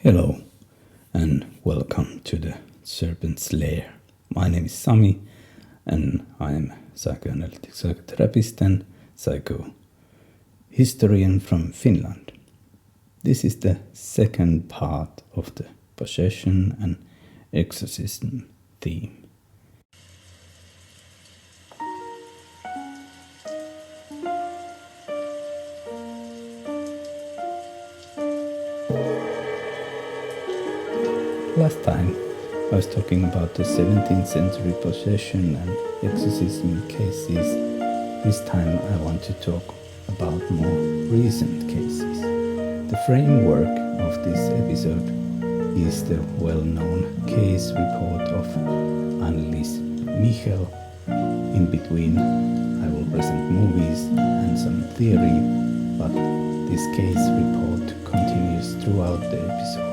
Hello and welcome to the Serpent's Lair. My name is Sami and I am psychoanalytic psychotherapist and psychohistorian from Finland. This is the second part of the possession and exorcism theme. Last time I was talking about the 17th century possession and exorcism cases. This time I want to talk about more recent cases. The framework of this episode is the well-known case report of Anneliese Michel. In between I will present movies and some theory, but this case report continues throughout the episode.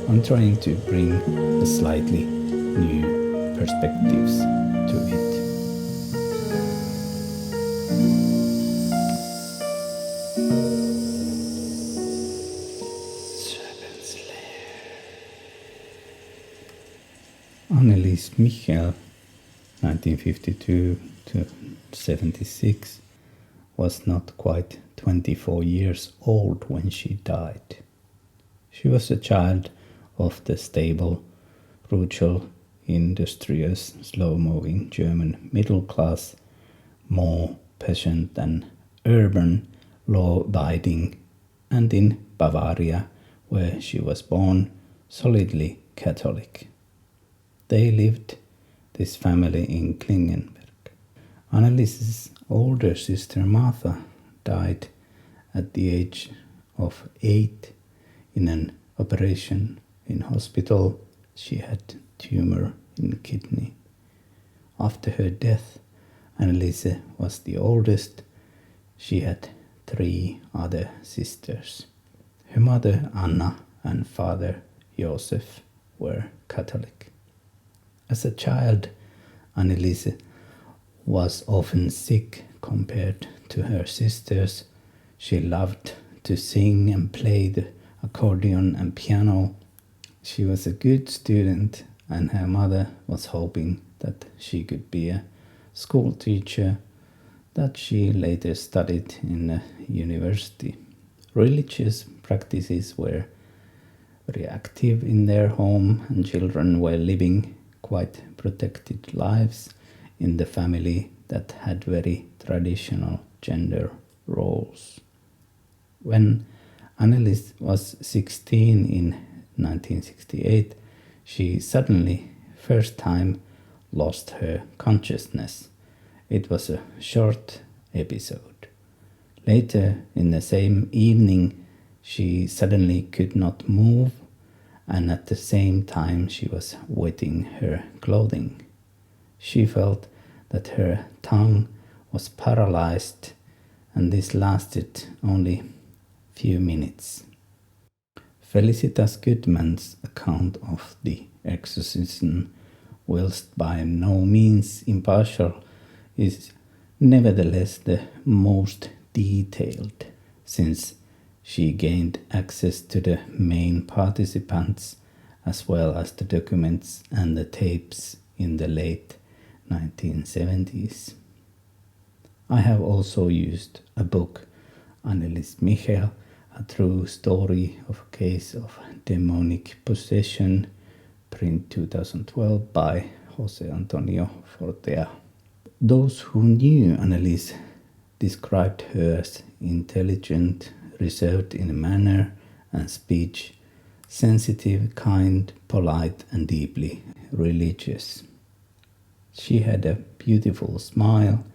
I'm trying to bring a slightly new perspectives to it. Serpent's Lair. Anneliese Michel, 1952 to 76, was not quite 24 years old when she died. She was a child of the stable, brutal, industrious, slow-moving German middle class, more peasant than urban, law-abiding, and in Bavaria, where she was born, solidly Catholic. They lived, this family, in Klingenberg. Anneliese's older sister Martha died at the age of 8 in an operation in hospital. She had tumor in kidney. After her death, Anneliese was the oldest. She had 3 other sisters. Her mother Anna and father Josef were Catholic. As a child, Anneliese was often sick compared to her sisters. She loved to sing and play the accordion and piano. She was a good student, and her mother was hoping that she could be a school teacher, that she later studied in a university. Religious practices were very active in their home, and children were living quite protected lives in the family that had very traditional gender roles. When Anneliese was 16 in 1968, she suddenly, first time, lost her consciousness. It was a short episode. Later in the same evening, she suddenly could not move, and at the same time she was wetting her clothing. She felt that her tongue was paralyzed, and this lasted only few minutes. Felicitas Goodman's account of the exorcism, whilst by no means impartial, is nevertheless the most detailed, since she gained access to the main participants as well as the documents and the tapes in the late 1970s. I have also used a book, Anneliese Michel, a true story of a case of demonic possession, print 2012 by Jose Antonio Fortea. Those who knew Anneliese described her as intelligent, reserved in manner and speech, sensitive, kind, polite, and deeply religious. She had a beautiful smile.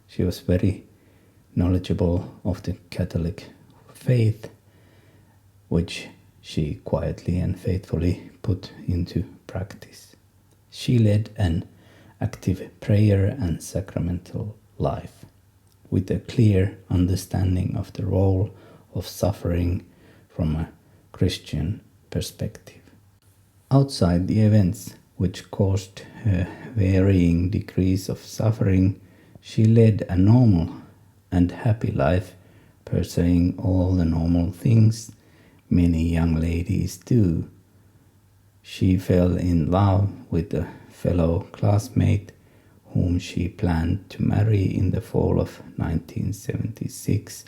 She was very knowledgeable of the Catholic faith, which she quietly and faithfully put into practice. She led an active prayer and sacramental life, with a clear understanding of the role of suffering from a Christian perspective. Outside the events which caused her varying degrees of suffering, she led a normal and happy life, pursuing all the normal things, many young ladies do. She fell in love with a fellow classmate whom she planned to marry in the fall of 1976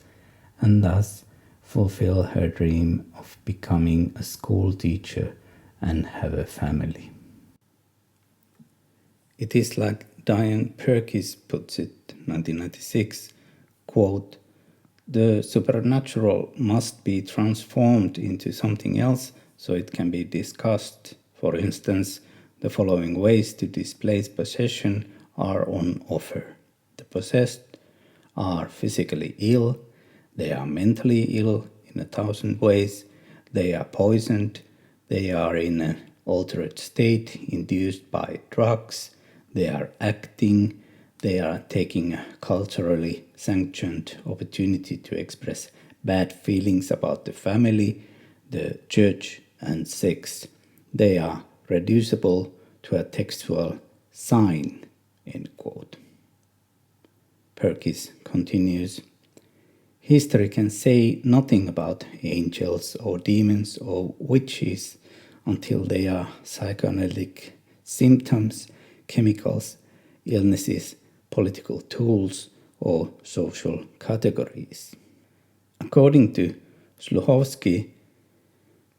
and thus fulfill her dream of becoming a school teacher and have a family. It is like Diane Perkis puts it, 1996, quote, "The supernatural must be transformed into something else so it can be discussed. For instance, the following ways to displace possession are on offer. The possessed are physically ill, they are mentally ill in 1,000 ways, they are poisoned, they are in an altered state induced by drugs, they are acting, they are taking a culturally sanctioned opportunity to express bad feelings about the family, the church, and sex. They are reducible to a textual sign." End quote. Perkis continues, "History can say nothing about angels or demons or witches until they are psychoanalytic symptoms, chemicals, illnesses, political tools, or social categories." According to Sluchowski,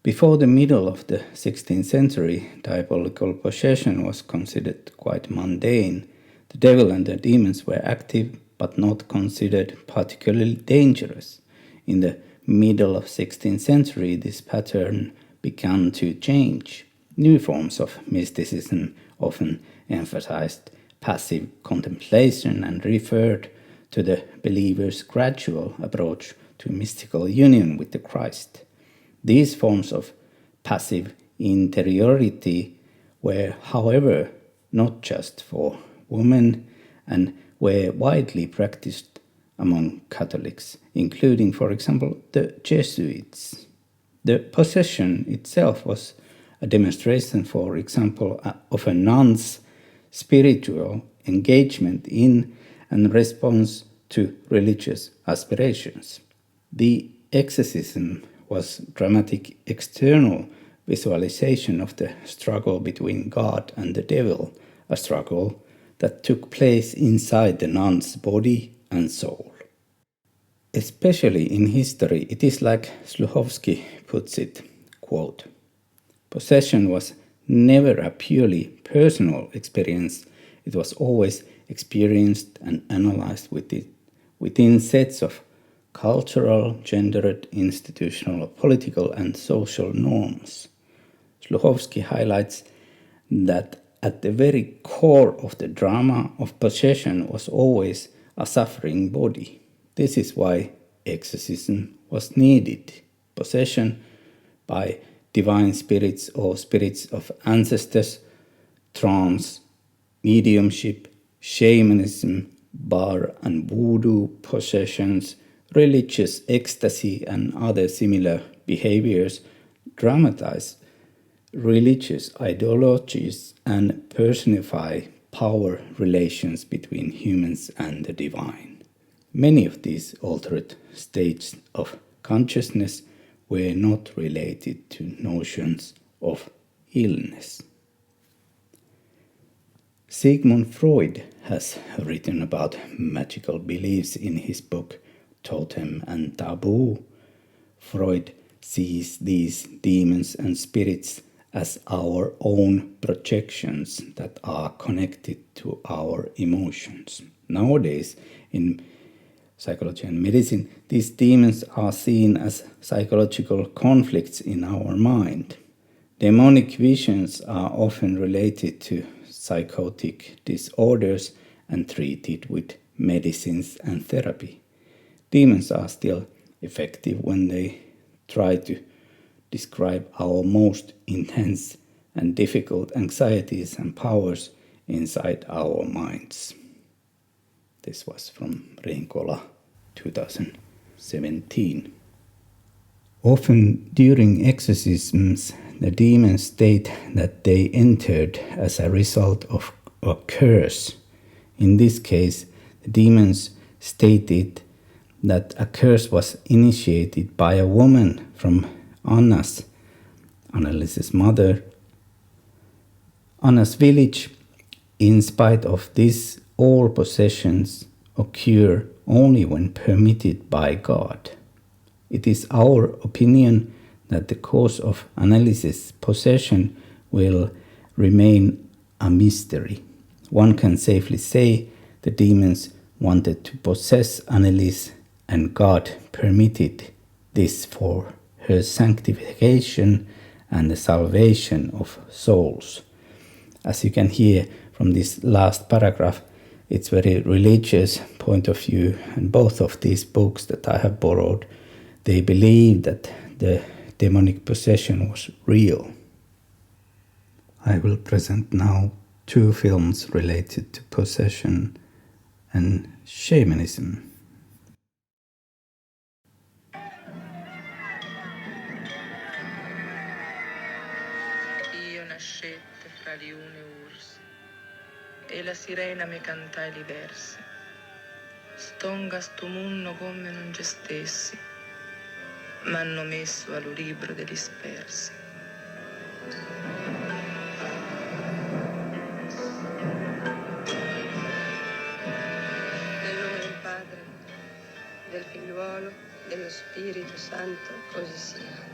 before the middle of the 16th century, diabolical possession was considered quite mundane. The devil and the demons were active but not considered particularly dangerous. In the middle of 16th century, this pattern began to change. New forms of mysticism often emphasized passive contemplation and referred to the believer's gradual approach to mystical union with the Christ. These forms of passive interiority were, however, not just for women and were widely practiced among Catholics, including, for example, the Jesuits. The possession itself was a demonstration, for example, of a nun's spiritual engagement in and response to religious aspirations. The exorcism was dramatic external visualization of the struggle between God and the devil, a struggle that took place inside the nun's body and soul. Especially in history, it is like Sluchowski puts it, quote, "Possession was never a purely personal experience. It was always experienced and analyzed within sets of cultural, gendered, institutional, political, and social norms." Sluchowski highlights that at the very core of the drama of possession was always a suffering body. This is why exorcism was needed. Possession by divine spirits or spirits of ancestors, trance, mediumship, shamanism, bar and voodoo possessions, religious ecstasy, and other similar behaviors dramatize religious ideologies and personify power relations between humans and the divine. Many of these altered states of consciousness were not related to notions of illness. Sigmund Freud has written about magical beliefs in his book Totem and Taboo. Freud sees these demons and spirits as our own projections that are connected to our emotions. Nowadays, in psychology and medicine, these demons are seen as psychological conflicts in our mind. Demonic visions are often related to psychotic disorders and treated with medicines and therapy. Demons are still effective when they try to describe our most intense and difficult anxieties and powers inside our minds. This was from Rinkola, 2017. Often during exorcisms, the demons state that they entered as a result of a curse. In this case, the demons stated that a curse was initiated by a woman from Anneliese's mother. Anna's village, in spite of this, all possessions occur only when permitted by God. It is our opinion that the cause of Anneliese's possession will remain a mystery. One can safely say the demons wanted to possess Anneliese, and God permitted this for her sanctification and the salvation of souls. As you can hear from this last paragraph, it's very religious point of view, and both of these books that I have borrowed, they believe that the demonic possession was real. I will present now 2 films related to possession and shamanism. Io nascette fra liune urs, e la sirena me cantai li versi. Stonga sto munno come non gestessi, m'hanno messo allo libro degli spersi. Nel nome del Padre, del Figliuolo, dello Spirito Santo, così sia.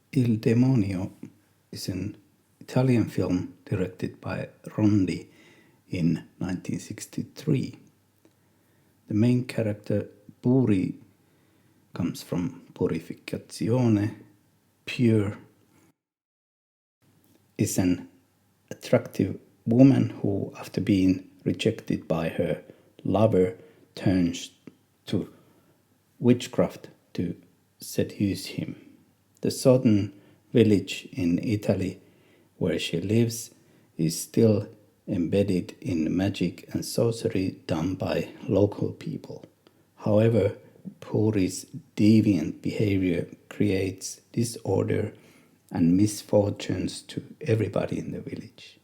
Il Demonio is an Italian film directed by Rondi in 1963. The main character, Puri, comes from purificazione, pure, is an attractive woman who, after being rejected by her lover, turns to witchcraft to seduce him. The southern village in Italy where she lives is still embedded in magic and sorcery done by local people. However, Puri's deviant behavior creates disorder and misfortunes to everybody in the village.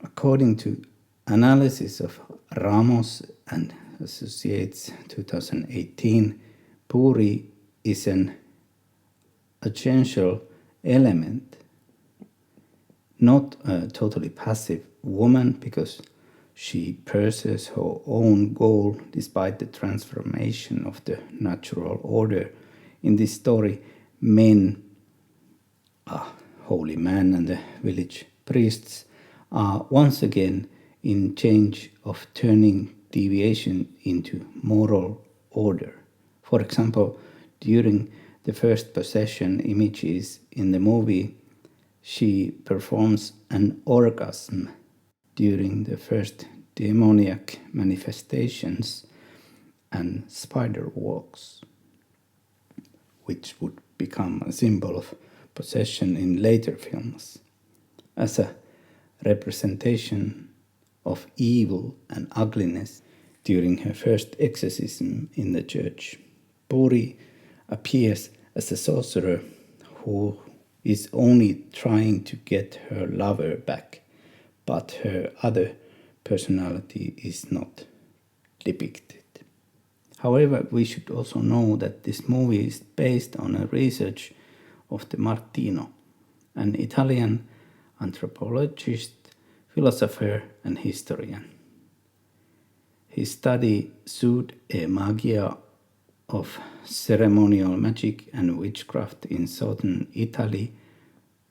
According to analysis of Ramos and Associates 2018, Puri is an essential element, not a totally passive woman, because she pursues her own goal despite the transformation of the natural order. In this story, men, a holy man and the village priests, are once again in change of turning deviation into moral order. For example, during the first possession images in the movie, she performs an orgasm. During the first demoniac manifestations and spider walks, which would become a symbol of possession in later films, as a representation of evil and ugliness during her first exorcism in the church. Puri appears as a sorcerer who is only trying to get her lover back, but her other personality is not depicted. However, we should also know that this movie is based on a research of de Martino, an Italian anthropologist, philosopher, and historian. His study Sud e Magia of ceremonial magic and witchcraft in southern Italy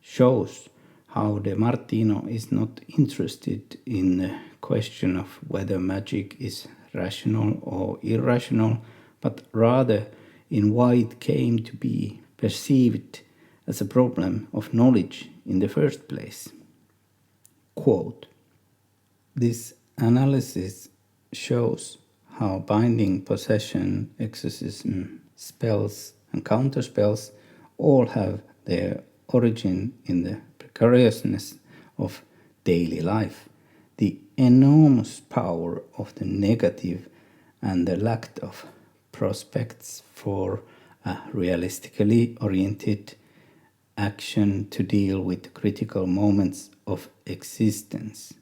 shows how de Martino is not interested in the question of whether magic is rational or irrational, but rather in why it came to be perceived as a problem of knowledge in the first place. Quote, "This analysis shows how binding, possession, exorcism, spells, and counterspells all have their origin in the precariousness of daily life, the enormous power of the negative, and the lack of prospects for a realistically oriented action to deal with critical moments of existence.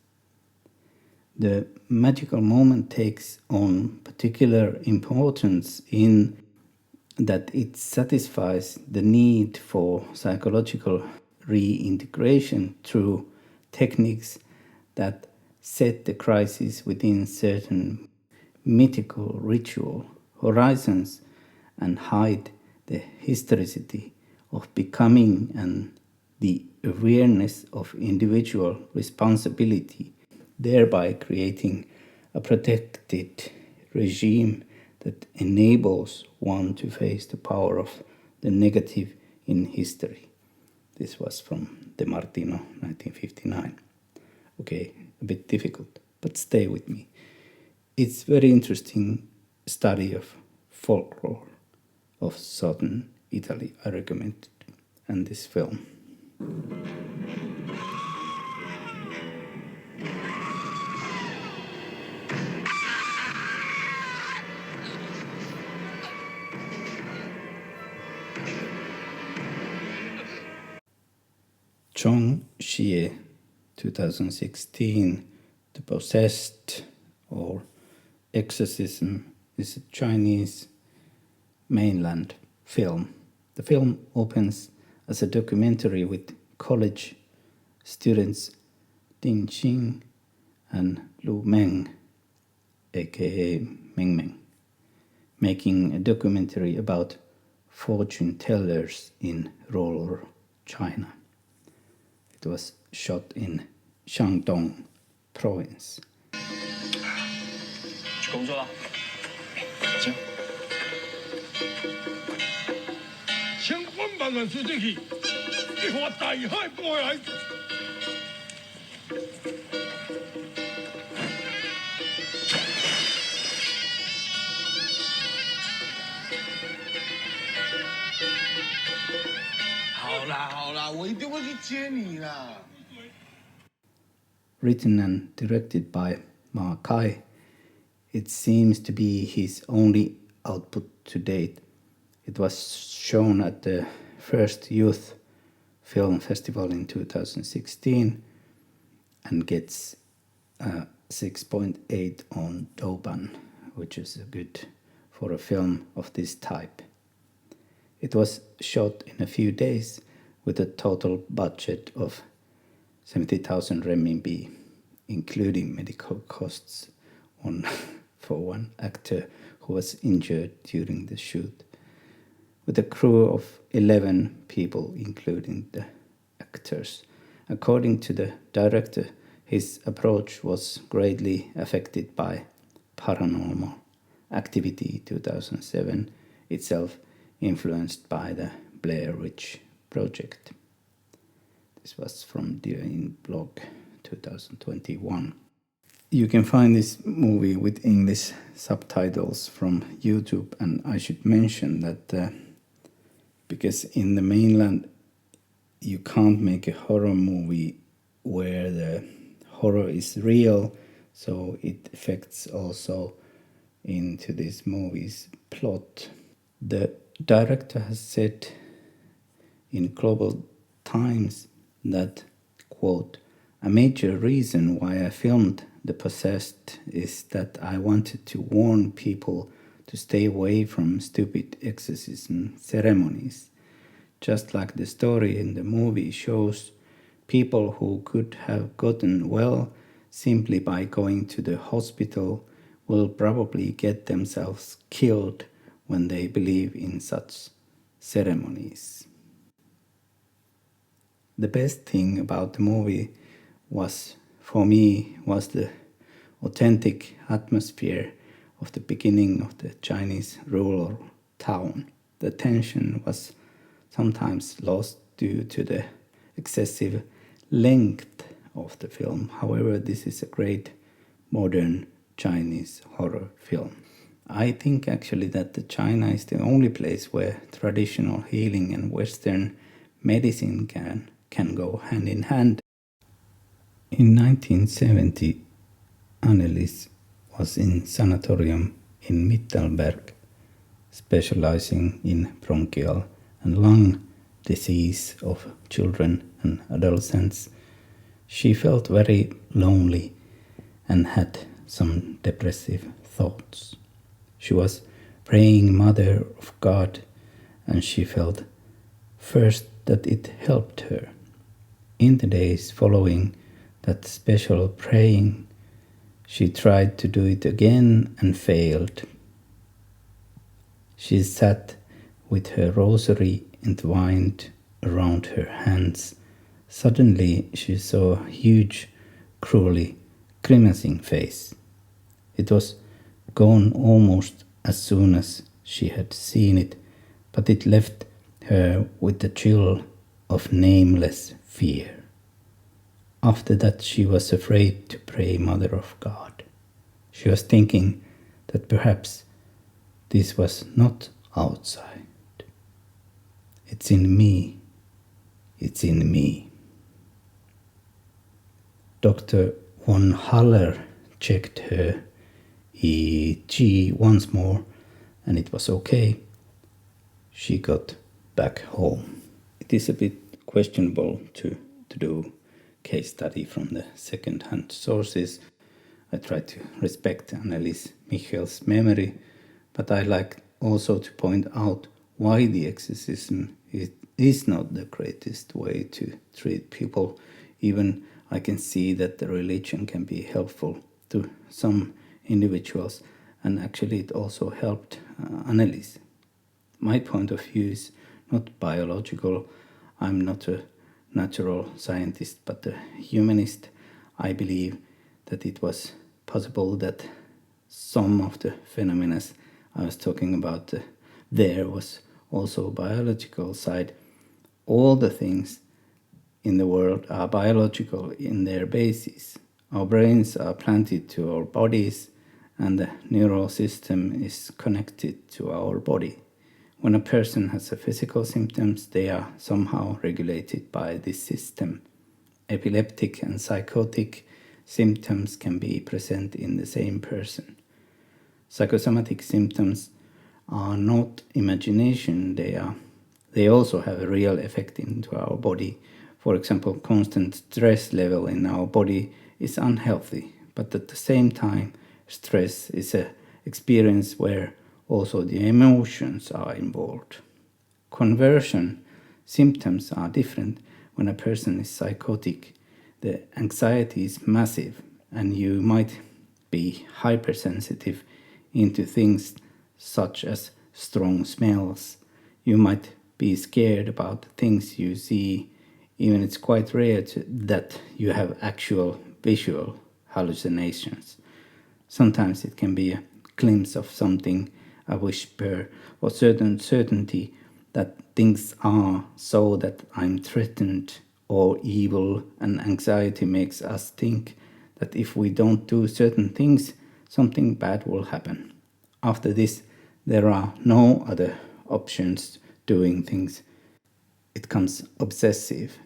The magical moment takes on particular importance in that it satisfies the need for psychological reintegration through techniques that set the crisis within certain mythical ritual horizons and hide the historicity of becoming and the awareness of individual responsibility, thereby creating a protected regime that enables one to face the power of the negative in history. This was from De Martino, 1959. Okay, a bit difficult, but stay with me. It's very interesting study of folklore of southern Italy. I recommend it and this film. Zhong Xie, 2016, The Possessed or Exorcism is a Chinese mainland film. The film opens as a documentary with college students Ding Xing and Lu Meng, aka Meng Meng, making a documentary about fortune tellers in rural China. It was shot in Shandong province. 去工作了，行。千万万万岁进去，你和大海过来。好啦，我一定会去接你啦。Written and directed by Ma Kai, it seems to be his only output to date. It was shown at the first Youth Film Festival in 2016 and gets a 6.8 on Douban, which is good for a film of this type. It was shot in a few days with a total budget of 70,000 renminbi, including medical costs for one actor who was injured during the shoot, with a crew of 11 people, including the actors. According to the director, his approach was greatly affected by Paranormal Activity 2007, itself influenced by the Blair Witch Project. This was from the blog 2021. You can find this movie with English subtitles from YouTube, and I should mention that because in the mainland you can't make a horror movie where the horror is real, so it affects also into this movie's plot. The director has said in Global Times that, quote, "A major reason why I filmed The Possessed is that I wanted to warn people to stay away from stupid exorcism ceremonies. Just like the story in the movie shows, people who could have gotten well simply by going to the hospital will probably get themselves killed when they believe in such ceremonies." The best thing about the movie was the authentic atmosphere of the beginning of the Chinese rural town. The tension was sometimes lost due to the excessive length of the film. However, this is a great modern Chinese horror film. I think actually that the China is the only place where traditional healing and Western medicine can go hand in hand. In 1970, Anneliese was in sanatorium in Mittelberg specializing in bronchial and lung disease of children and adolescents. She felt very lonely and had some depressive thoughts. She was praying Mother of God, and she felt first that it helped her. In the days following that special praying, she tried to do it again and failed. She sat with her rosary entwined around her hands. Suddenly she saw a huge, cruelly grimacing face. It was gone almost as soon as she had seen it, but it left her with the chill of nameless fear. After that she was afraid to pray Mother of God. She was thinking that perhaps this was not outside. It's in me. It's in me. Dr. von Haller checked her EEG once more, and it was okay. She got back home. It is a bit questionable to do case study from the second-hand sources. I try to respect Anneliese Michel's memory, but I like also to point out why the exorcism is not the greatest way to treat people. Even I can see that the religion can be helpful to some individuals, and actually it also helped Anneliese. My point of view is not biological. I'm not a natural scientist, but a humanist. I believe that it was possible that some of the phenomena I was talking about there was also biological side. All the things in the world are biological in their basis. Our brains are planted to our bodies, and the neural system is connected to our body. When a person has a physical symptoms, they are somehow regulated by this system. Epileptic and psychotic symptoms can be present in the same person. Psychosomatic symptoms are not imagination, they also have a real effect into our body. For example, constant stress level in our body is unhealthy, but at the same time, stress is an experience where also the emotions are involved. Conversion symptoms are different. When a person is psychotic, the anxiety is massive, and you might be hypersensitive into things such as strong smells. You might be scared about things you see. Even it's quite rare that you have actual visual hallucinations. Sometimes it can be a glimpse of something, a whisper, or certain certainty that things are so that I'm threatened or evil, and anxiety makes us think that if we don't do certain things, something bad will happen. After this, there are no other options doing things. It becomes obsessive.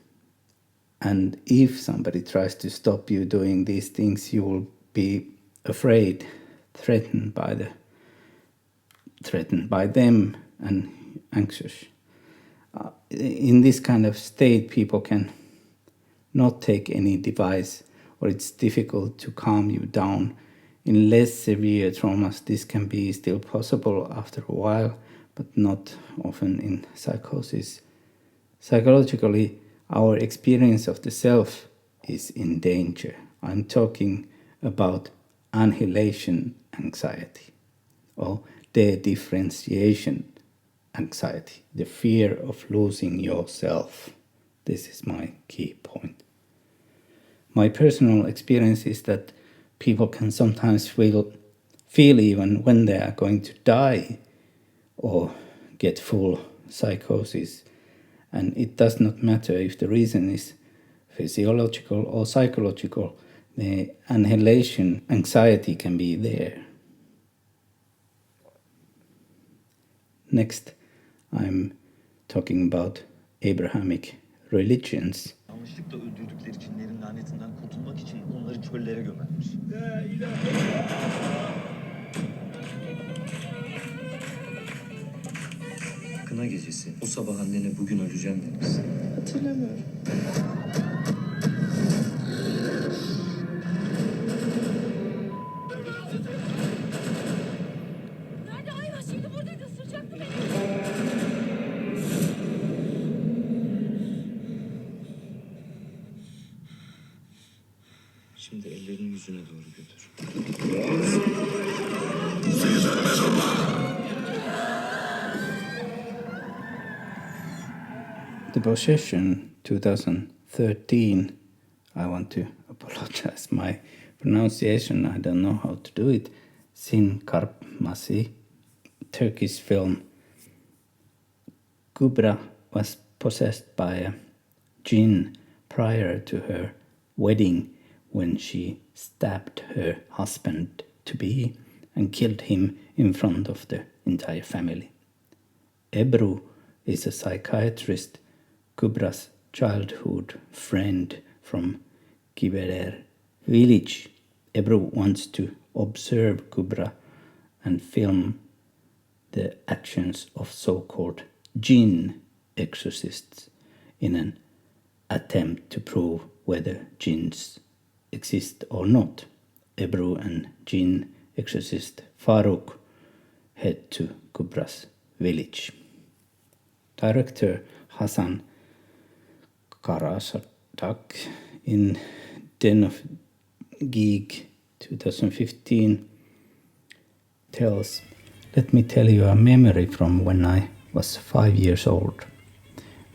And if somebody tries to stop you doing these things, you will be afraid, threatened by them, and anxious. In this kind of state, people can not take any device, or it's difficult to calm you down. In less severe traumas, this can be still possible after a while, but not often in psychosis. Psychologically, our experience of the self is in danger. I'm talking about annihilation anxiety, or de-differentiation anxiety, the fear of losing yourself. This is my key point. My personal experience is that people can sometimes feel even when they are going to die or get full psychosis. And it does not matter if the reason is physiological or psychological. The annihilation anxiety can be there. Next, I'm talking about Abrahamic religions. Yanlışlıkla öldürdükleri cinlerin lanetinden kurtulmak için onları çöllere gömermiş. kına gecesi. O sabah annene bugün öleceğim demişsin. Hatırlamıyorum. Nerede hayvan? Şimdi buradaydı. Isıracaktı beni. Şimdi ellerini yüzüne doğru götür. The Possession 2013. I want to apologize my pronunciation. I don't know how to do it. Sin Karpmasi, Turkish film. Kubra was possessed by a jinn prior to her wedding when she stabbed her husband-to-be and killed him in front of the entire family. Ebru is a psychiatrist, Kubra's childhood friend from Kiberer village. Ebru wants to observe Kubra and film the actions of so-called jinn exorcists in an attempt to prove whether jinns exist or not. Ebru and jinn exorcist Faruk head to Kubra's village. Director Hasan Karasatak in Den of Geek 2015 tells, "Let me tell you a memory from when I was 5 years old.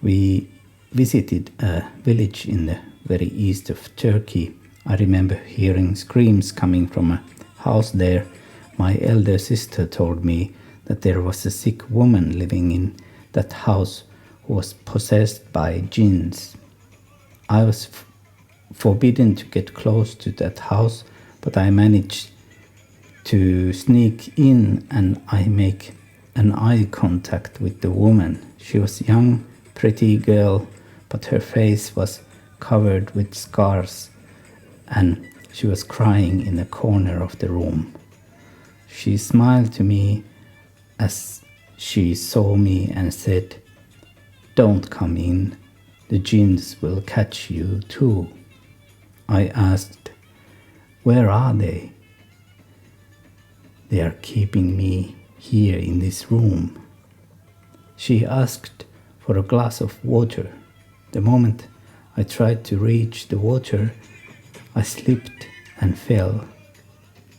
We visited a village in the very east of Turkey. I remember hearing screams coming from a house there. My elder sister told me that there was a sick woman living in that house who was possessed by jinns. I was forbidden to get close to that house, but I managed to sneak in and I make an eye contact with the woman. She was a young, pretty girl, but her face was covered with scars and she was crying in the corner of the room. She smiled to me as she saw me and said, 'Don't come in, the jinns will catch you too.' I asked, 'Where are they?' 'They are keeping me here in this room.' She asked for a glass of water. The moment I tried to reach the water, I slipped and fell.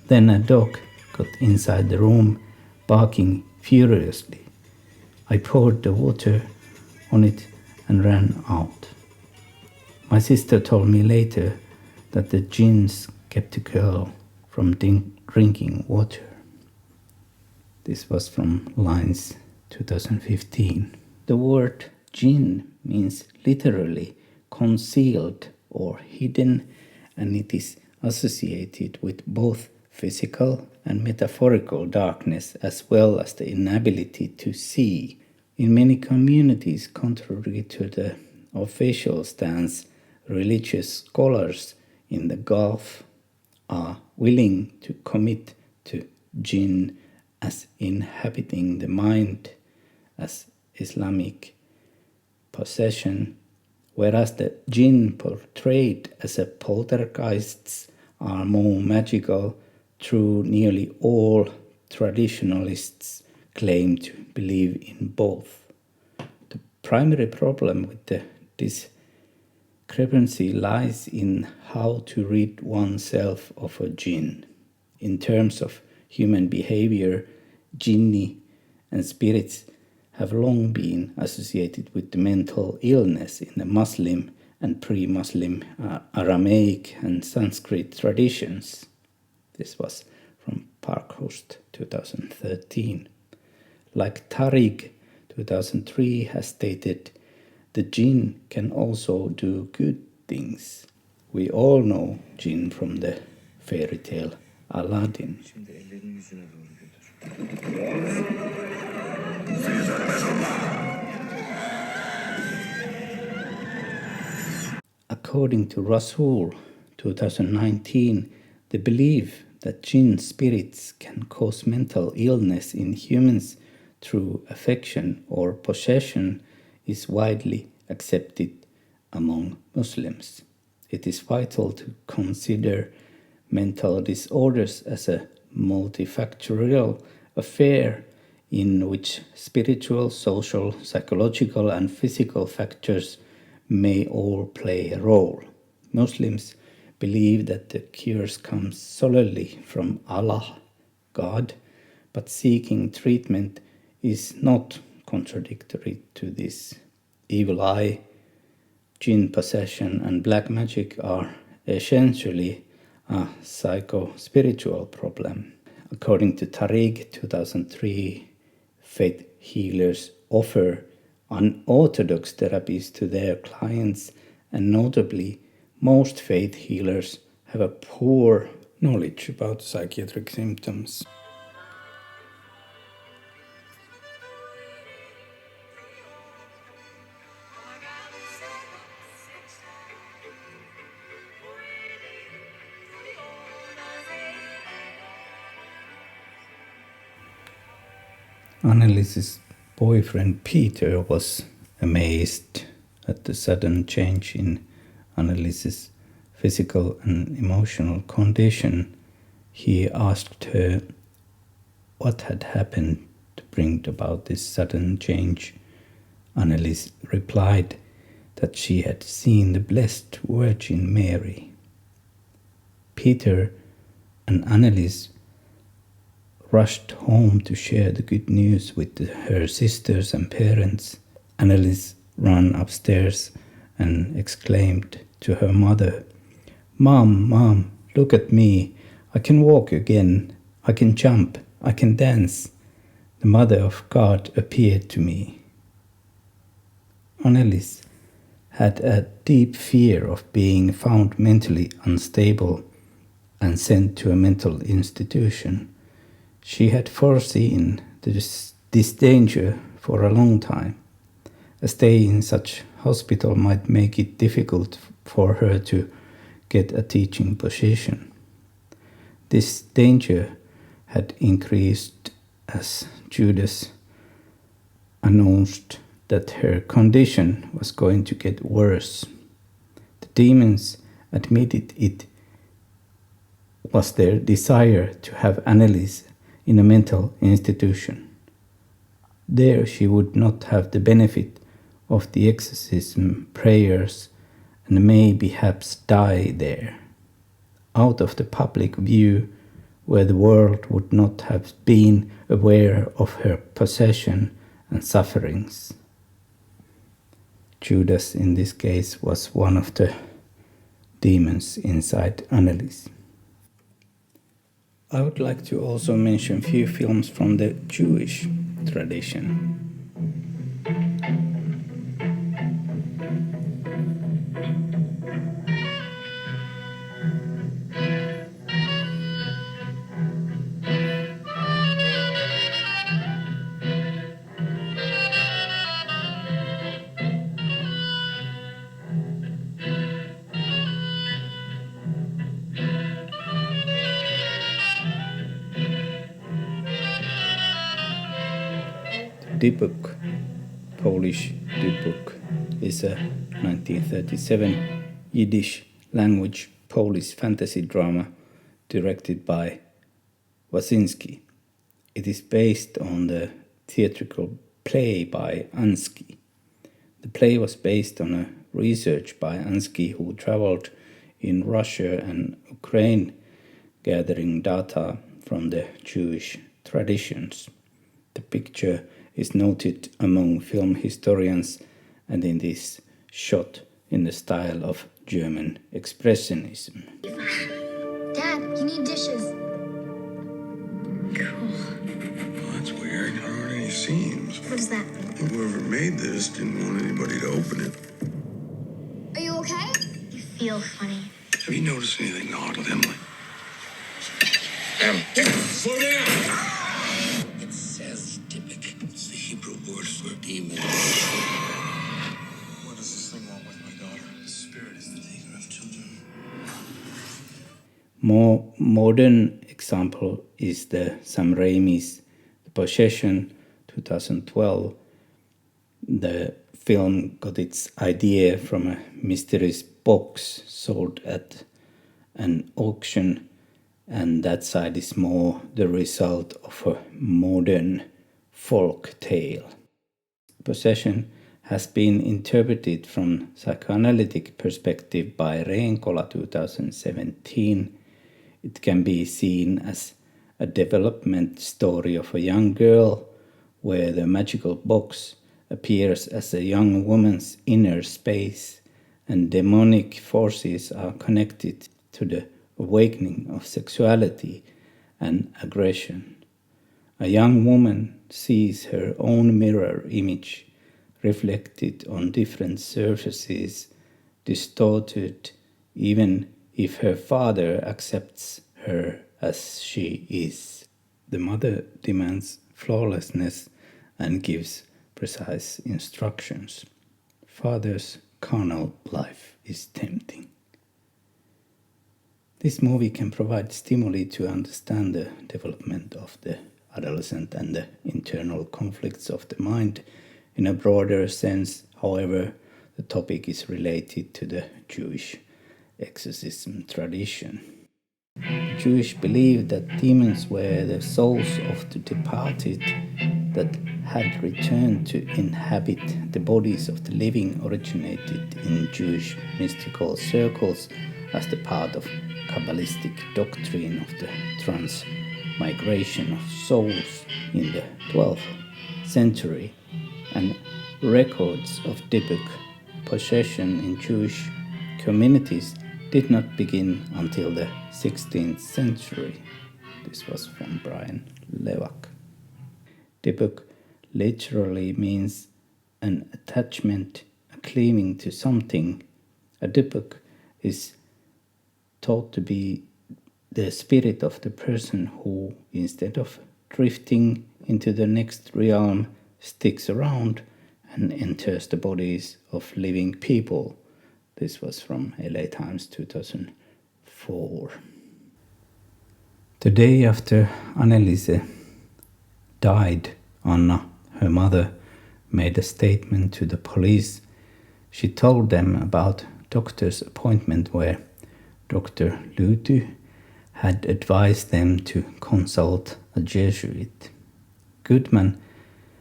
Then a dog got inside the room, barking furiously. I poured the water on it and ran out. My sister told me later that the jinns kept the girl from drinking water." This was from Lines 2015. The word jinn means literally concealed or hidden, and it is associated with both physical and metaphorical darkness as well as the inability to see. In many communities, contrary to the official stance, religious scholars in the Gulf are willing to commit to jinn as inhabiting the mind as Islamic possession, whereas the jinn portrayed as a poltergeists are more magical. True, nearly all traditionalists claim to believe in both. The primary problem with the discrepancy lies in how to rid oneself of a jinn. In terms of human behavior, jinni and spirits have long been associated with the mental illness in the Muslim and pre-Muslim Aramaic and Sanskrit traditions. This was from Parkhurst 2013. Like Tariq 2003 has stated, the jinn can also do good things. We all know jinn from the fairy tale Aladdin. Şimdi ellerini yüzüne doğru götür. According to Rasul 2019, the belief that jinn spirits can cause mental illness in humans through affection or possession is widely accepted among Muslims. It is vital to consider mental disorders as a multifactorial affair in which spiritual, social, psychological, and physical factors may all play a role. Muslims believe that the cures come solely from Allah, God, but seeking treatment is not contradictory to this. Evil eye, jinn possession, and black magic are essentially a psycho-spiritual problem. According to Tariq 2003, faith healers offer unorthodox therapies to their clients, and notably, most faith healers have a poor knowledge about psychiatric symptoms. Anneliese's boyfriend Peter was amazed at the sudden change in Anneliese's physical and emotional condition. He asked her what had happened to bring about this sudden change. Anneliese replied that she had seen the Blessed Virgin Mary. Peter and Anneliese rushed home to share the good news with her sisters and parents. Anneliese ran upstairs and exclaimed to her mother, Mom, look at me. I can walk again. I can jump. I can dance. The Mother of God appeared to me." Anneliese had a deep fear of being found mentally unstable and sent to a mental institution. She had foreseen this danger for a long time. A stay in such hospital might make it difficult for her to get a teaching position. This danger had increased as Judas announced that her condition was going to get worse. The demons admitted it was their desire to have Anneliese in a mental institution. There she would not have the benefit of the exorcism prayers and may perhaps die there, out of the public view, where the world would not have been aware of her possession and sufferings. Judas, in this case, was one of the demons inside Anneliese. I would like to also mention a few films from the Jewish tradition. Dybbuk, Polish Dybbuk, is a 1937 Yiddish language Polish fantasy drama directed by Wasinski. It is based on the theatrical play by Ansky. The play was based on a research by Ansky, who traveled in Russia and Ukraine gathering data from the Jewish traditions. The picture is noted among film historians and it is shot in the style of German Expressionism. Dad, you need dishes. Well, that's weird. There aren't any seams. What does that mean? Whoever made this didn't want anybody to open it. Are you okay? You feel funny. Have you noticed anything odd with Emily? Slow down! It says Dybbuk. It's the Hebrew word for demon. What does this thing want with my daughter? The spirit is the taker of children. More modern example is the Sam Raimi's The Possession 2012. The film got its idea from a mysterious box sold at an auction, and that side is more the result of a modern folk tale. Possession has been interpreted from psychoanalytic perspective by Reenkola 2017. It can be seen as a development story of a young girl where the magical box appears as a young woman's inner space, and demonic forces are connected to the awakening of sexuality and aggression. A young woman sees her own mirror image reflected on different surfaces, distorted even if her father accepts her as she is. The mother demands flawlessness and gives precise instructions. Father's carnal life is tempting. This movie can provide stimuli to understand the development of the adolescent and the internal conflicts of the mind. In a broader sense, however, the topic is related to the Jewish exorcism tradition. The Jewish believed that demons were the souls of the departed that had returned to inhabit the bodies of the living, originated in Jewish mystical circles as the part of Kabbalistic doctrine of the transmigration of souls in the 12th century, and records of Dybbuk possession in Jewish communities did not begin until the 16th century. This was from Brian Levak. Dybbuk literally means an attachment, a cleaving to something. A Dybbuk is thought to be the spirit of the person who, instead of drifting into the next realm, sticks around and enters the bodies of living people. This was from LA Times 2004. The day after Anneliese died, Anna, her mother, made a statement to the police. She told them about doctor's appointment where Dr. Luty had advised them to consult a Jesuit. Goodman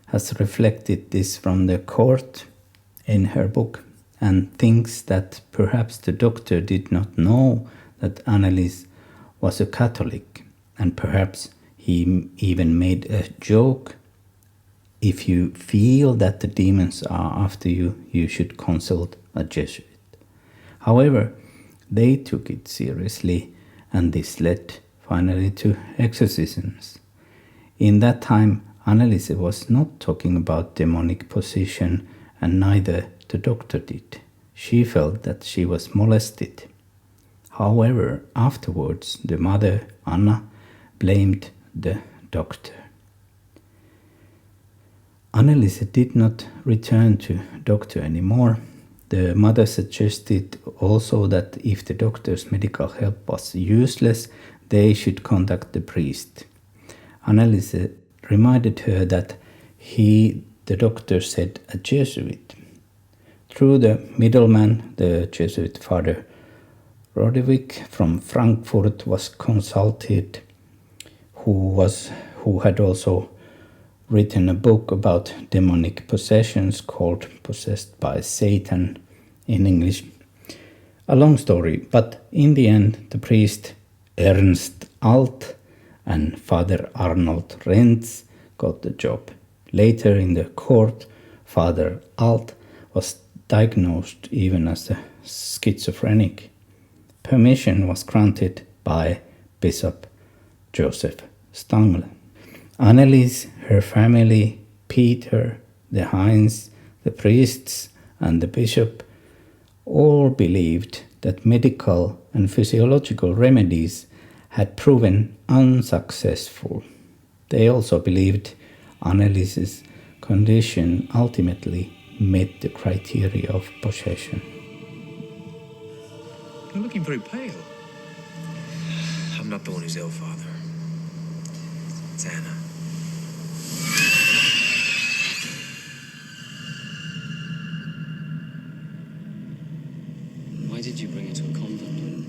has reflected this from the court in her book and thinks that perhaps the doctor did not know that Anneliese was a Catholic, and perhaps he even made a joke. If you feel that the demons are after you, you should consult a Jesuit. However, they took it seriously, and this led finally to exorcisms. In that time, Anneliese was not talking about demonic possession, and neither the doctor did. She felt that she was molested. However, afterwards, the mother, Anna, blamed the doctor. Anneliese did not return to doctor anymore. The mother suggested also that if the doctor's medical help was useless, they should contact the priest. Anneliese reminded her that the doctor said a Jesuit. Through the middleman, the Jesuit Father Rodewijk from Frankfurt was consulted, who had also written a book about demonic possessions called Possessed by Satan in English. A long story, but in the end the priest Ernst Alt and Father Arnold Renz got the job. Later in the court, Father Alt was diagnosed even as a schizophrenic. Permission was granted by Bishop Joseph Stangle. Anneliese, her family, Peter, the Heinz, the priests, and the bishop all believed that medical and physiological remedies had proven unsuccessful. They also believed Anneliese's condition ultimately met the criteria of possession. You're looking very pale. I'm not the one who's ill, Father. It's Anna. did you bring her to a convent?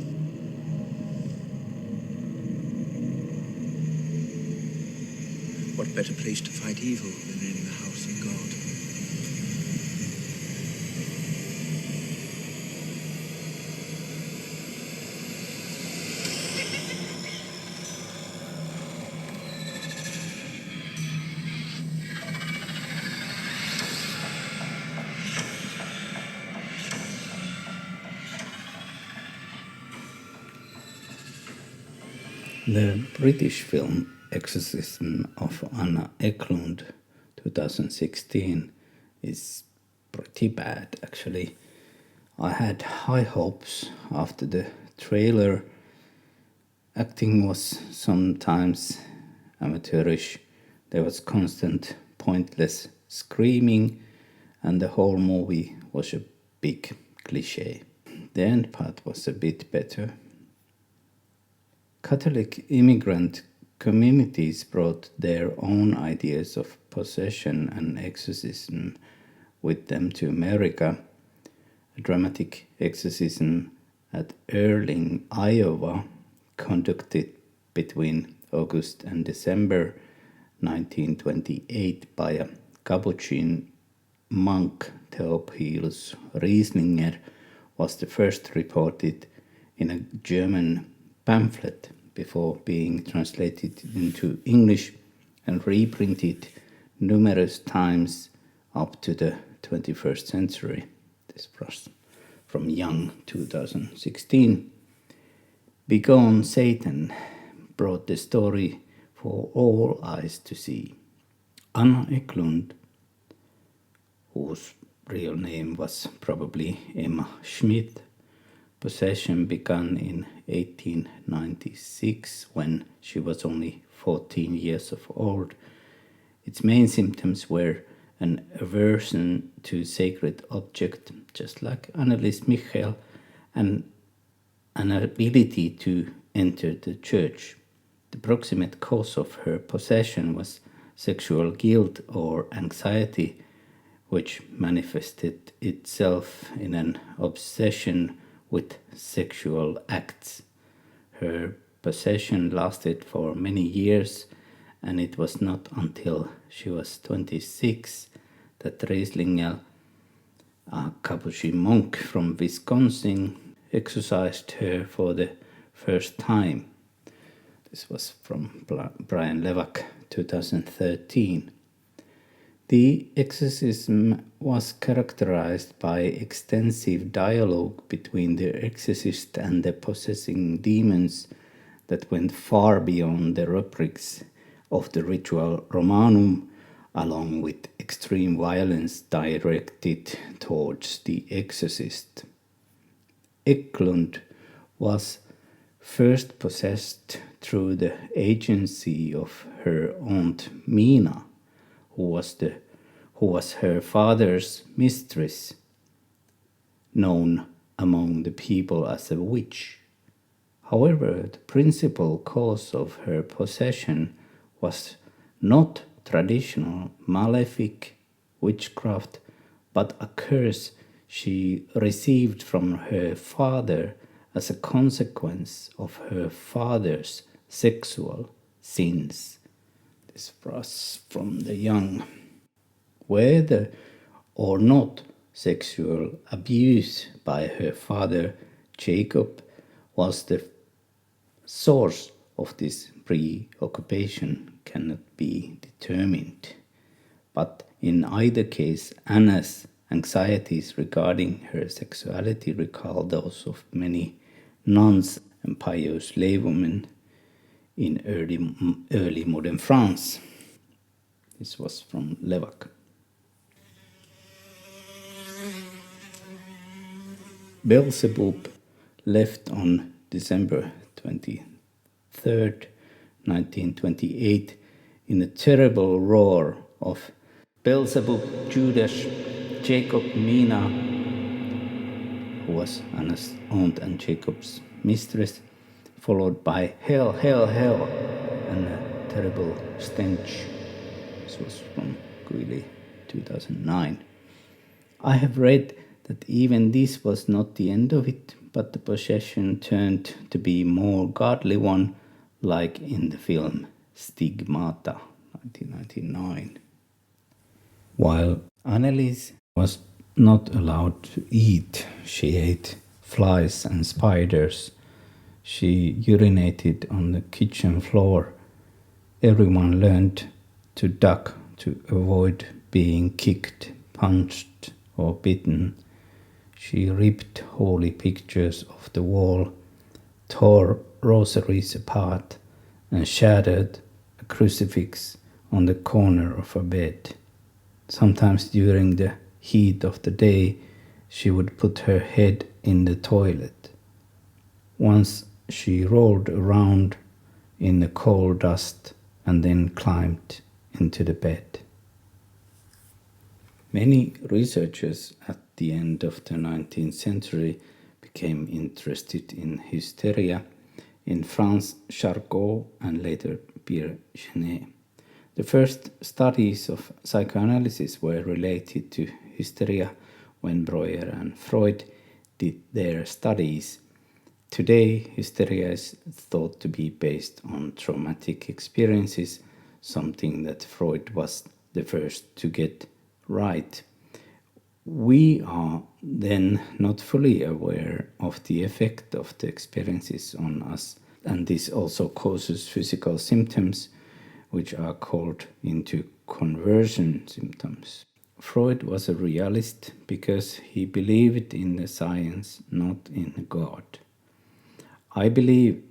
What better place to fight evil than in the house of God? The British film Exorcism of Anna Ecklund 2016 is pretty bad actually. I had high hopes after the trailer. Acting was sometimes amateurish. There was constant pointless screaming and the whole movie was a big cliché. The end part was a bit better. Catholic immigrant communities brought their own ideas of possession and exorcism with them to America. A dramatic exorcism at Earling, Iowa, conducted between August and December 1928 by a Capuchin monk, Theophilus Rieslinger, was the first reported in a German pamphlet before being translated into English and reprinted numerous times up to the 21st century. This was from Young 2016. Begone Satan brought the story for all eyes to see. Anna Ecklund, whose real name was probably Emma Schmidt, possession began in 1896 when she was only 14 years of old. Its main symptoms were an aversion to sacred objects, just like Anneliese Michel, and an ability to enter the church. The proximate cause of her possession was sexual guilt or anxiety, which manifested itself in an obsession with sexual acts. Her possession lasted for many years, and it was not until she was 26 that Rieslinger, a Capuchin monk from Wisconsin, exorcised her for the first time. This was from Brian Levack, 2013. The exorcism was characterized by extensive dialogue between the exorcist and the possessing demons that went far beyond the rubrics of the ritual Romanum, along with extreme violence directed towards the exorcist. Ecklund was first possessed through the agency of her aunt Mina, who was her father's mistress, known among the people as a witch. However, the principal cause of her possession was not traditional malefic witchcraft, but a curse she received from her father as a consequence of her father's sexual sins. This was from the Young. Whether or not sexual abuse by her father Jacob was the source of this preoccupation cannot be determined. But in either case, Anna's anxieties regarding her sexuality recall those of many nuns and pious laywomen in early modern France. This was from Levack. Beelzebub left on December 23rd, 1928, in a terrible roar of Beelzebub, Judas, Jacob, Mina, who was Anna's aunt and Jacob's mistress, followed by hell, hell, hell, and a terrible stench. This was from Guilly, 2009. I have read that even this was not the end of it, but the possession turned to be more godly one, like in the film Stigmata, 1999. While Anneliese was not allowed to eat, she ate flies and spiders. She urinated on the kitchen floor. Everyone learned to duck to avoid being kicked, punched, or bitten. She ripped holy pictures off the wall, tore rosaries apart, and shattered a crucifix on the corner of her bed. Sometimes during the heat of the day, she would put her head in the toilet. Once she rolled around in the coal dust and then climbed into the bed. Many researchers at the end of the 19th century became interested in hysteria. In France, Charcot and later Pierre Genet. The first studies of psychoanalysis were related to hysteria when Breuer and Freud did their studies. Today, hysteria is thought to be based on traumatic experiences, something that Freud was the first to get right. We are then not fully aware of the effect of the experiences on us, and this also causes physical symptoms, which are called into conversion symptoms. Freud was a realist because he believed in the science, not in God. I believe,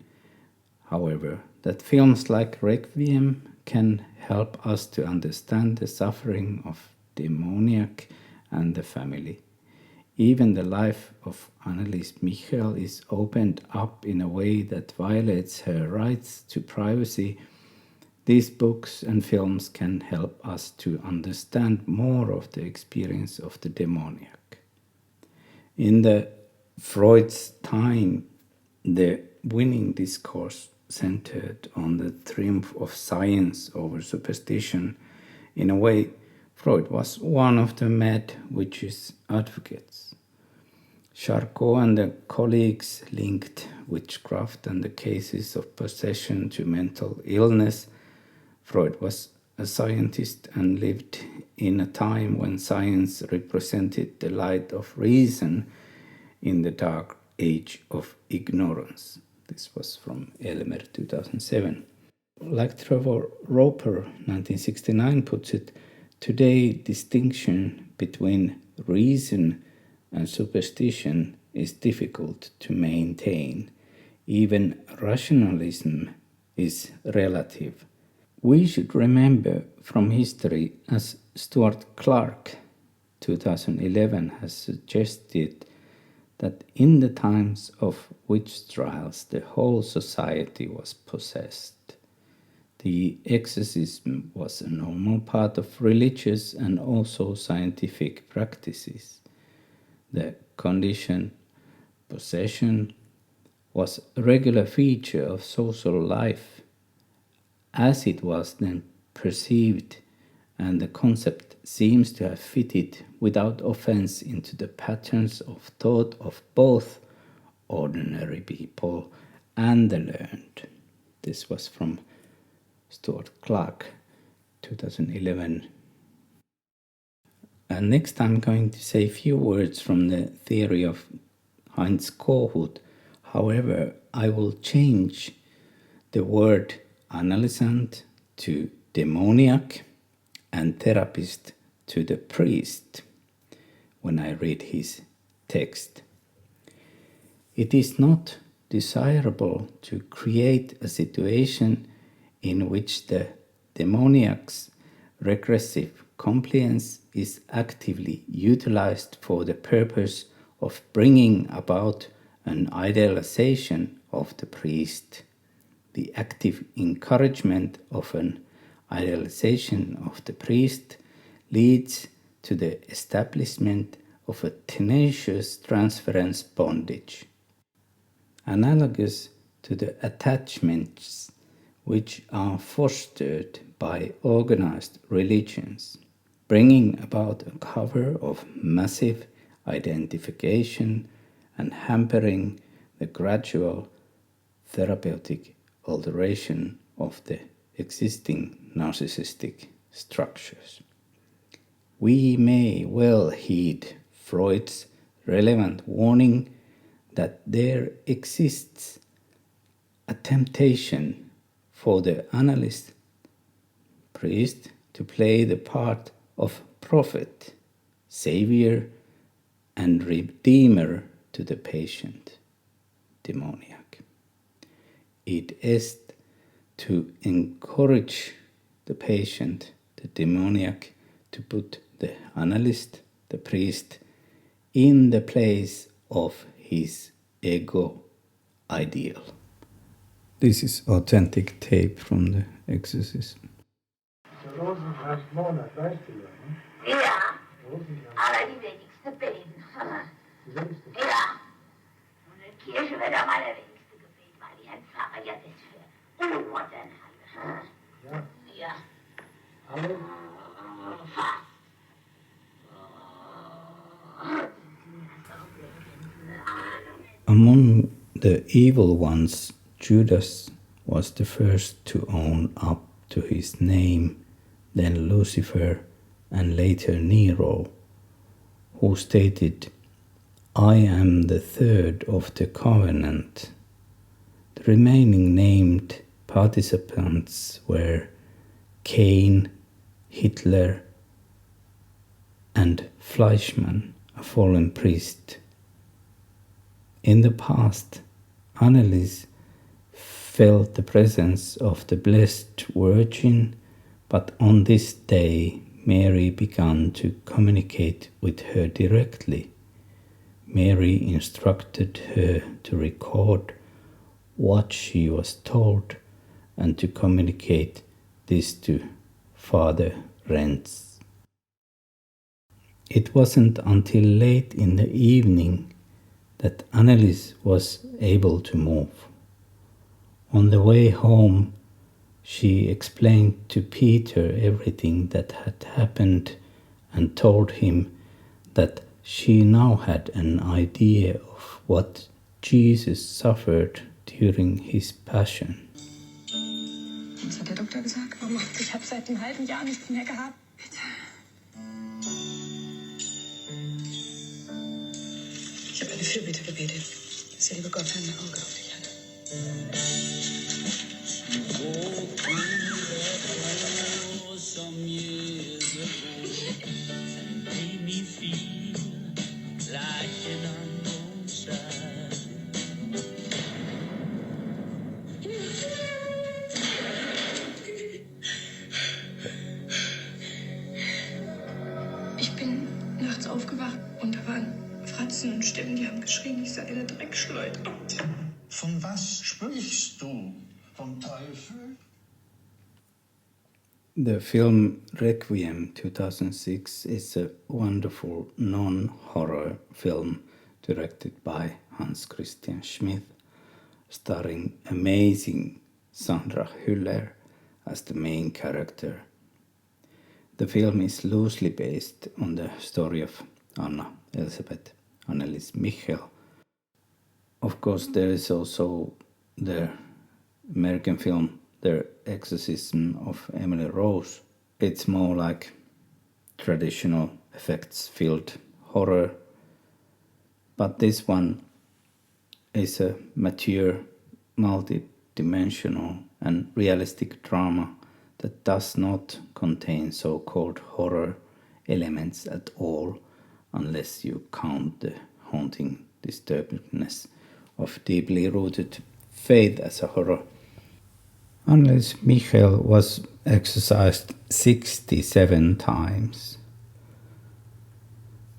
however, that films like Requiem can help us to understand the suffering of demoniac and the family. Even the life of Anneliese Michel is opened up in a way that violates her rights to privacy. These books and films can help us to understand more of the experience of the demoniac. In the Freud's time, the winning discourse centered on the triumph of science over superstition. In a way, Freud was one of the mad witches advocates. Charcot and the colleagues linked witchcraft and the cases of possession to mental illness. Freud was a scientist and lived in a time when science represented the light of reason in the dark age of ignorance. This was from Elmer, 2007. Like Trevor Roper, 1969, puts it, today distinction between reason and superstition is difficult to maintain. Even rationalism is relative. We should remember from history, as Stuart Clark, 2011, has suggested, that in the times of witch trials, the whole society was possessed. The exorcism was a normal part of religious and also scientific practices. The condition, possession, was a regular feature of social life, as it was then perceived, and the concept seems to have fitted without offense into the patterns of thought of both ordinary people and the learned. This was from Stuart Clark, 2011. And next I'm going to say a few words from the theory of Heinz Kohut. However, I will change the word analysant to demoniac and therapist to the priest when I read his text. It is not desirable to create a situation in which the demoniac's regressive compliance is actively utilized for the purpose of bringing about an idealization of the priest. The active encouragement of an idealization of the priest leads to the establishment of a tenacious transference bondage, analogous to the attachments which are fostered by organized religions, bringing about a cover of massive identification and hampering the gradual therapeutic alteration of the existing narcissistic structures. We may well heed Freud's relevant warning that there exists a temptation for the analyst priest to play the part of prophet, savior, and redeemer to the patient, demoniac. It is to encourage the patient, the demoniac, to put the analyst, the priest, in the place of his ego ideal. This is authentic tape from the Exorcism. Rosenkranzmonat, weißt du ja, ne? Ja, aber die wenigste beten. Ja. Und in Kirche wird auch meine wenigste gebeten, weil die Herrn Pfarrer ja das für unmodern halten. Ja. Ja. Aber? Fast. Among the evil ones, Judas was the first to own up to his name, then Lucifer, and later Nero, who stated, "I am the third of the covenant." The remaining named participants were Cain, Hitler, and Fleischmann, a fallen priest. In the past, Anneliese felt the presence of the Blessed Virgin, but on this day Mary began to communicate with her directly. Mary instructed her to record what she was told and to communicate this to Father Renz. It wasn't until late in the evening that Anneliese was able to move. On the way home, she explained to Peter everything that had happened and told him that she now had an idea of what Jesus suffered during his passion. Was hat der Doktor gesagt? Ich habe seit einem halben Jahr nichts mehr gehabt. Bitte. Ich habe eine Fürbitte gebetet, dass der liebe Gott ein Auge auf dich hat. Ich bin nachts aufgewacht und da waren Fratzen und Stimmen, die haben geschrien, ich sei eine Dreckschleuder. Von was sprichst du? Vom Teufel? The film Requiem 2006 is a wonderful non-horror film directed by Hans Christian Schmidt, starring amazing Sandra Hüller as the main character. The film is loosely based on the story of Anna Elisabeth Anneliese Michel. Of course, there is also the American film The Exorcism of Emily Rose. It's more like traditional effects-filled horror, but this one is a mature, multi-dimensional and realistic drama that does not contain so-called horror elements at all, unless you count the haunting disturbingness of deeply rooted faith as a horror. Anneliese Michel was exorcised 67 times.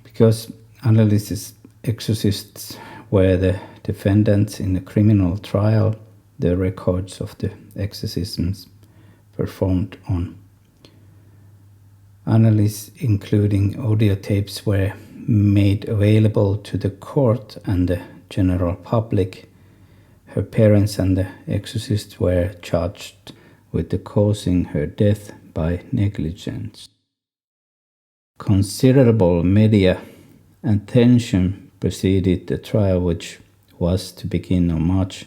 Because Anneliese's exorcists were the defendants in the criminal trial, the records of the exorcisms performed on Anneliese, including audio tapes, were made available to the court and the general public. Her parents and the exorcist were charged with the causing her death by negligence. Considerable media attention preceded the trial, which was to begin on March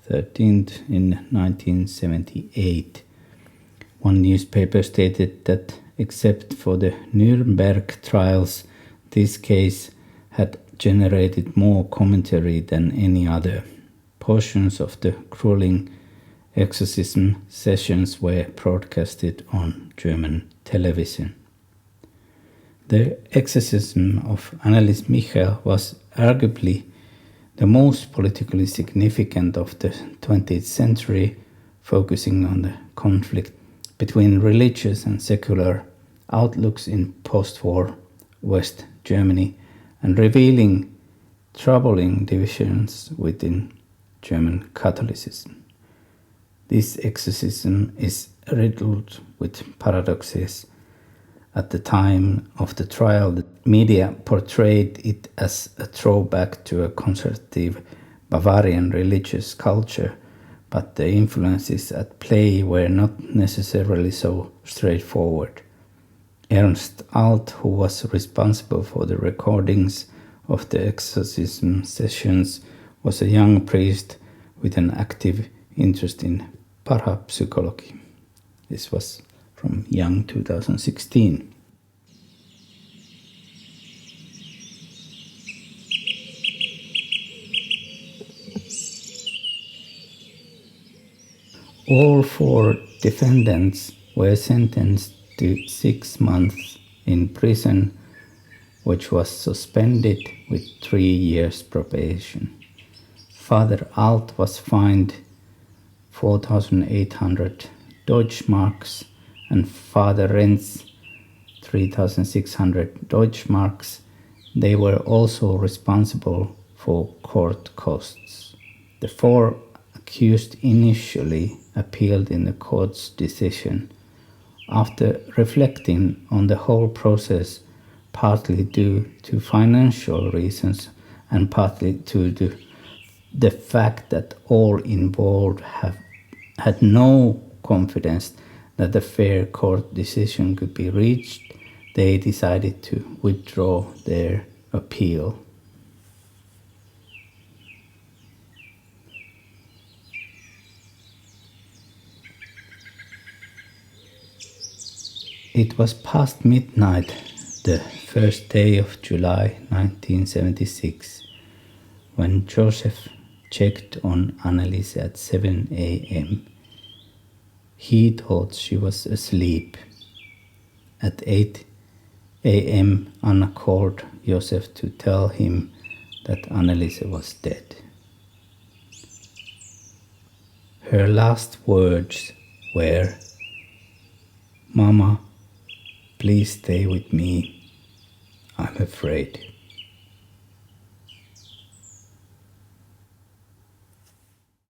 13th in 1978. One newspaper stated that except for the Nuremberg trials, this case had generated more commentary than any other. Portions of the grueling exorcism sessions were broadcasted on German television. The exorcism of Anneliese Michel was arguably the most politically significant of the 20th century, focusing on the conflict between religious and secular outlooks in post-war West Germany and revealing troubling divisions within German Catholicism. This exorcism is riddled with paradoxes. At the time of the trial, the media portrayed it as a throwback to a conservative Bavarian religious culture, but the influences at play were not necessarily so straightforward. Ernst Alt, who was responsible for the recordings of the exorcism sessions, was a young priest with an active interest in parapsychology. This was from Young 2016. All 4 defendants were sentenced to 6 months in prison, which was suspended with 3 years probation. Father Alt was fined 4,800 Deutschmarks and Father Renz 3,600 Deutschmarks. They were also responsible for court costs. The 4 accused initially appealed in the court's decision. After reflecting on the whole process, partly due to financial reasons and partly due to the fact that all involved had no confidence that a fair court decision could be reached, they decided to withdraw their appeal. It was past midnight, the first day of July 1976, when Joseph checked on Anneliese at 7 a.m. He thought she was asleep. At 8 a.m. Anna called Joseph to tell him that Anneliese was dead. Her last words were, "Mama, please stay with me. I'm afraid."